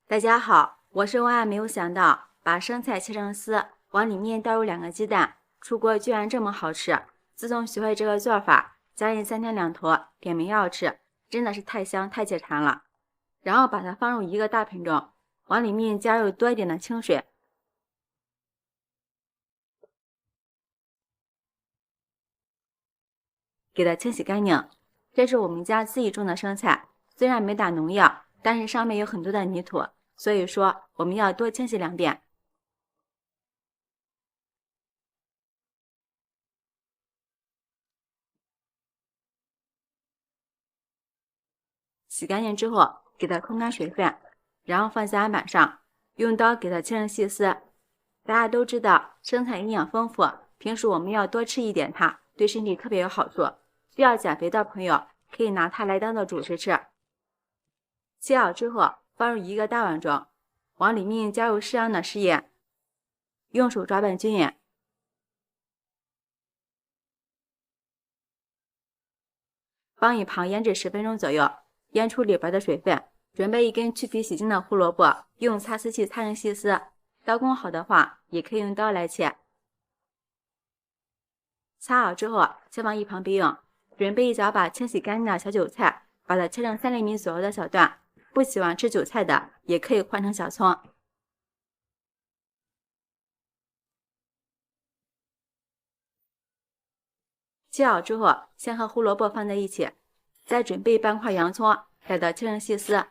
大家好，我是万万没有想到，把生菜切成丝，往里面倒入2个鸡蛋，出锅居然这么好吃。自从学会这个做法，家人3天2头点名要吃，真的是太香太解馋了。然后把它放入一个大盆中，往里面加入多一点的清水，给它清洗干净。这是我们家自己种的生菜，虽然没打农药，但是上面有很多的泥土，所以说我们要多清洗2遍。洗干净之后，给它控干水分，然后放在案板上，用刀给它切成细丝。大家都知道生菜营养丰富，平时我们要多吃一点它，对身体特别有好处。需要减肥的朋友可以拿它来当做主食吃。切好之后，放入一个大碗中，往里面加入适量的食盐，用手抓拌均匀。放一旁腌制10分钟左右，腌出里边的水分。准备一根去皮洗净的胡萝卜，用擦丝器擦成细丝。刀工好的话，也可以用刀来切。擦好之后，先放一旁备用。准备一小把清洗干净的小韭菜，把它切成3厘米左右的小段。不喜欢吃韭菜的，也可以换成小葱。切好之后，先和胡萝卜放在一起，再准备半块洋葱，给它切成细丝。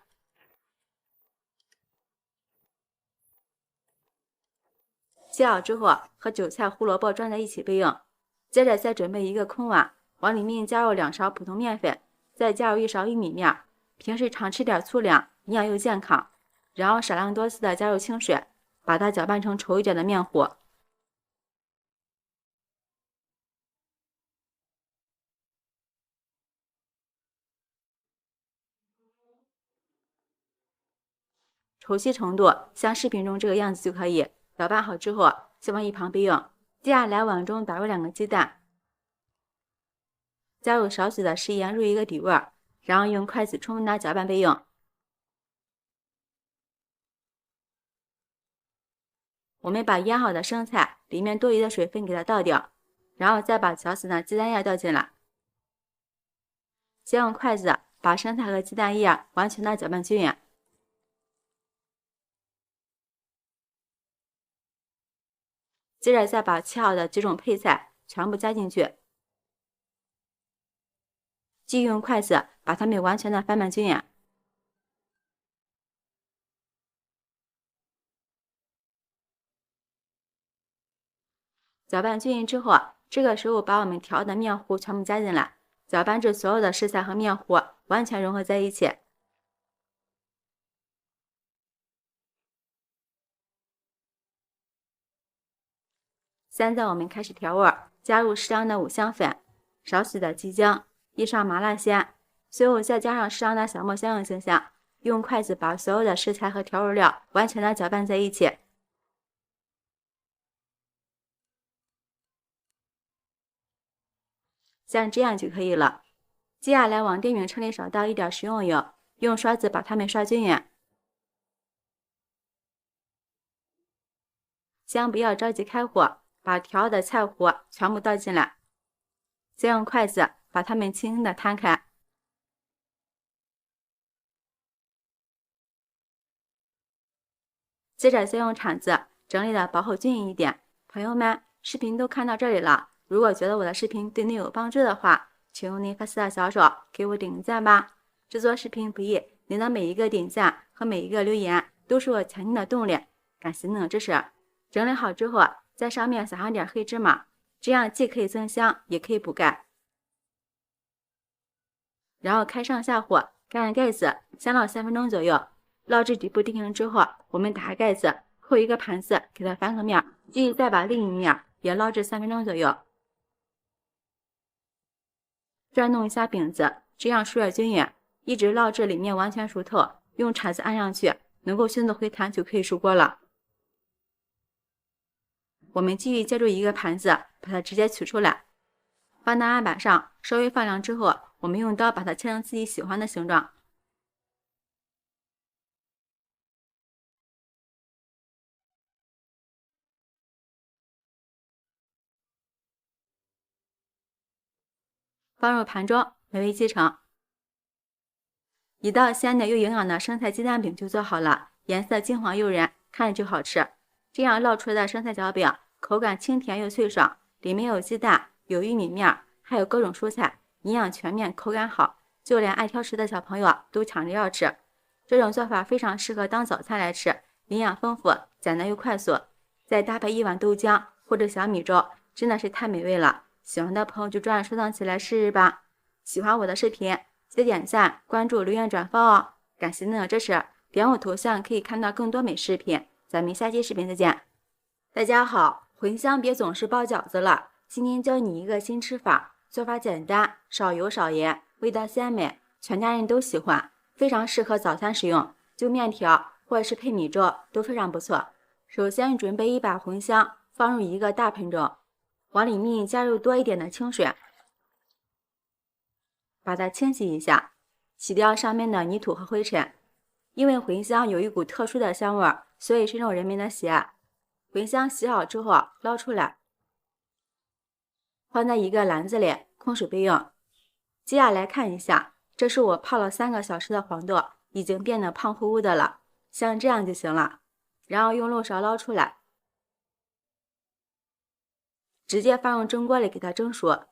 切好之后，和韭菜、胡萝卜装在一起备用。接着再准备一个空碗，往里面加入2勺普通面粉，再加入1勺玉米面。平时常吃点粗粮，营养又健康。然后少量多次的加入清水，把它搅拌成稠一点的面糊。稠稀程度像视频中这个样子就可以。搅拌好之后，先放一旁备用。接下来碗中打入2个鸡蛋，加入少许的食盐入一个底味，然后用筷子充分的搅拌备用。我们把腌好的生菜里面多余的水分给它倒掉，然后再把搅死的鸡蛋液倒进来。先用筷子把生菜和鸡蛋液完全的搅拌均匀。接着再把切好的几种配菜全部加进去，继续用筷子把它们完全的翻拌均匀。搅拌均匀之后，这个时候把我们调的面糊全部加进来，搅拌至所有的食材和面糊完全融合在一起。现在我们开始调味，加入适量的五香粉，少许的鸡精，1勺麻辣鲜，最后再加上适量的小磨香油清香。用筷子把所有的食材和调味料完全的搅拌在一起。像这样就可以了。接下来往电饼铛里少倒一点食用油，用刷子把它们刷均匀。先不要着急开火，把调好的菜糊全部倒进来，再用筷子把它们轻轻的摊开。接着再用铲子整理的薄厚均匀一点。朋友们，视频都看到这里了，如果觉得我的视频对您有帮助的话，请用您发丝的小手给我点个赞吧。制作视频不易，您的每一个点赞和每一个留言都是我前进的动力，感谢您的支持。整理好之后，在上面撒上点黑芝麻，这样既可以增香，也可以补钙。然后开上下火，盖上盖子，先烙3分钟左右。烙至底部定型之后，我们打开盖子，扣一个盘子，给它翻个面，继续再把另一面也烙至3分钟左右。转动一下饼子，这样输热均匀，一直烙至里面完全熟透。用铲子按上去，能够迅速回弹就可以出锅了。我们继续借助一个盘子，把它直接取出来，放到案板上，稍微放凉之后，我们用刀把它切成自己喜欢的形状。放入盘中，美味继承。一道鲜的又营养的生菜鸡蛋饼就做好了，颜色金黄诱人，看着就好吃。这样烙出来的生菜饺饼，口感清甜又脆爽，里面有鸡蛋，有玉米面，还有各种蔬菜，营养全面，口感好，就连爱挑食的小朋友都抢着要吃。这种做法非常适合当早餐来吃，营养丰富，简单又快速。再搭配一碗豆浆或者小米粥，真的是太美味了。喜欢的朋友就抓紧收藏起来试试吧。喜欢我的视频，记得点赞、关注、留言、转发哦！感谢您的支持，点我头像可以看到更多美食视频。咱们下期视频再见。大家好，茴香别总是包饺子了，今天教你一个新吃法，做法简单，少油少盐，味道鲜美，全家人都喜欢，非常适合早餐食用，就面条或者是配米粥都非常不错。首先准备一把茴香，放入一个大盆中，往里面加入多一点的清水，把它清洗一下，洗掉上面的泥土和灰尘。因为茴香有一股特殊的香味，所以深受人们的喜爱。茴香洗好之后捞出来，放在一个篮子里空水备用。接下来看一下，这是我泡了3个小时的黄豆，已经变得胖乎乎的了，像这样就行了。然后用漏勺捞出来，直接放入蒸锅里给它蒸熟，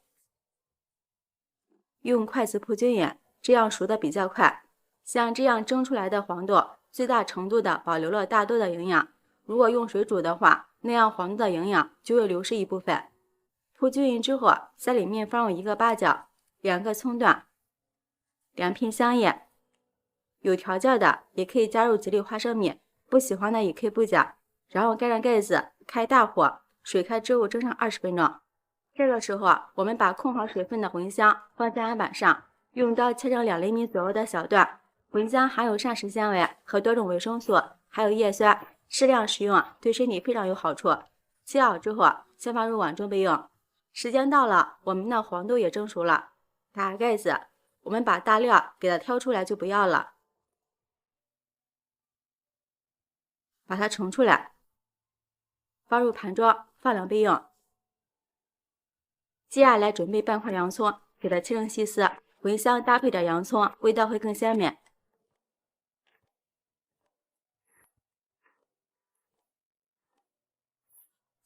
用筷子铺均匀，这样熟的比较快。像这样蒸出来的黄豆，最大程度的保留了大豆的营养。如果用水煮的话，那样黄豆的营养就会流失一部分。铺均匀之后，在里面放入1个八角、2个葱段、2片香叶，有条件的也可以加入几粒花生米，不喜欢的也可以不加。然后盖上盖子，开大火，水开之后蒸上20分钟。这个时候，我们把控好水分的茴香放在案板上，用刀切成2厘米左右的小段。茴香含有膳食纤维和多种维生素，还有叶酸，适量食用对身体非常有好处。切好之后，先放入碗中备用。时间到了，我们的黄豆也蒸熟了，打开盖子，我们把大料给它挑出来就不要了，把它盛出来，放入盘中放凉备用。接下来准备半块洋葱，给它切成细丝，茴香搭配点洋葱，味道会更鲜美。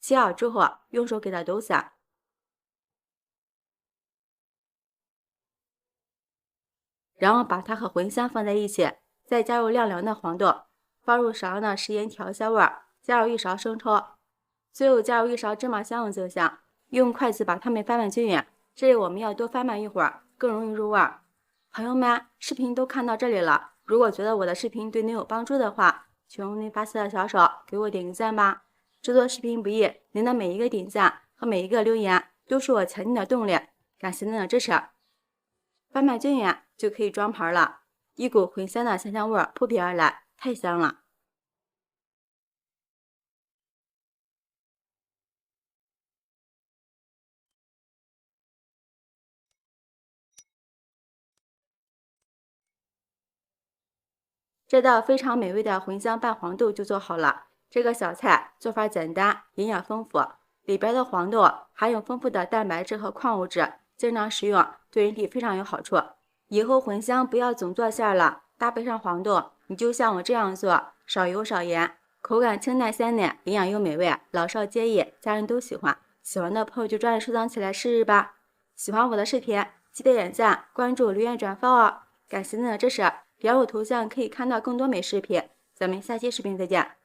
切好之后，用手给它抖散，然后把它和茴香放在一起，再加入晾凉的黄豆，放入少量的食盐调鲜味，加入1勺生抽，最后加入1勺芝麻香油就香。用筷子把它们翻拌均匀，这里我们要多翻拌一会儿，更容易入味。朋友们，视频都看到这里了，如果觉得我的视频对您有帮助的话，请用您发财的小手给我点个赞吧。制作视频不易，您的每一个点赞和每一个留言都是我前进的动力，感谢您的支持。翻拌均匀就可以装盘了，一股茴香的香香味扑鼻而来，太香了。这道非常美味的茴香拌黄豆就做好了。这个小菜做法简单，营养丰富，里边的黄豆含有丰富的蛋白质和矿物质，经常食用对人体非常有好处。以后茴香不要总做馅了，搭配上黄豆，你就像我这样做，少油少盐，口感清淡鲜嫩，营养又美味，老少皆宜，家人都喜欢。喜欢的朋友就抓紧收藏起来试试吧。喜欢我的视频，记得点赞、关注、留言、转发哦！感谢您的支持。点我头像可以看到更多美食视频，咱们下期视频再见。